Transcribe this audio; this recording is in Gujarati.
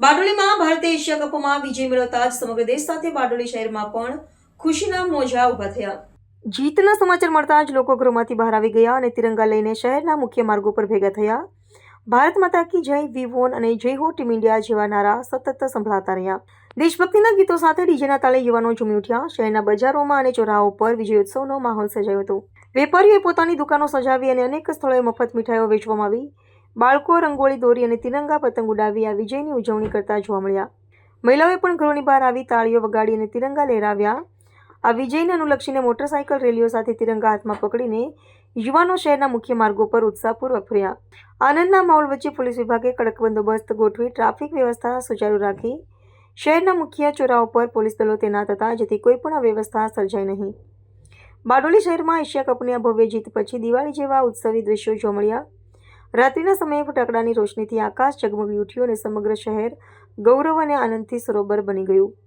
બારડોલીમાં ભારતીય એશિયા કપમાં વિજય મેળવતા જ સમગ્ર દેશ સાથે બારડોલી શહેરમાં પણ ખુશીના મોજા ઊભા થયા। જીતના સમાચાર મળતા જ લોકો ઘરોમાંથી બહાર આવી ગયા અને તિરંગા લઈને શહેરના મુખ્ય માર્ગો પર ભેગા થયા। ભારત માતા કી જય, વી વોન અને જય હો ટીમ ઇન્ડિયા જેવા નારા સતત સંભળાતા રહ્યા। દેશભક્તિના ગીતો સાથે ડીજેના તાલે યુવાનો ઝૂમી ઉઠ્યા। શહેરના બજારોમાં અને ચોરાહા પર વિજયોત્સવનો માહોલ સર્જાયો હતો। વેપારીઓએ પોતાની દુકાનો સજાવી અને અનેક સ્થળોએ મફત મીઠાઈઓ વેચવામાં આવી। બાળકો રંગોળી દોરી અને તિરંગા પતંગ ઉડાવી આ વિજયની ઉજવણી કરતા જોવા મળ્યા। મહિલાઓએ પણ ઘરોની બહાર આવી તાળીઓ વગાડી અને તિરંગા લહેરાવ્યા। આ વિજયને અનુલક્ષીને મોટરસાઇકલ રેલીઓ સાથે તિરંગા હાથમાં પકડીને યુવાનો શહેરના મુખ્ય માર્ગો પર ઉત્સાહપૂર્વક ફર્યા। આનંદના માહોલ વચ્ચે પોલીસ વિભાગે કડક બંદોબસ્ત ગોઠવી ટ્રાફિક વ્યવસ્થા સુચારુ રાખી। શહેરના મુખ્ય ચોરાહો પર પોલીસ દળો તૈનાત હતા જેથી કોઈ પણ અવ્યવસ્થા સર્જાય નહીં। બારડોલી શહેરમાં એશિયા કપની આ ભવ્ય જીત પછી દિવાળી જેવા ઉત્સવી દ્રશ્યો જોવા મળ્યા। રાત્રિના સમયે ફટાકડાની રોશનીથી આકાશ ઝગમગી ઉઠ્યું અને સમગ્ર શહેર ગૌરવ અને આનંદથી સરોબર બની ગયું।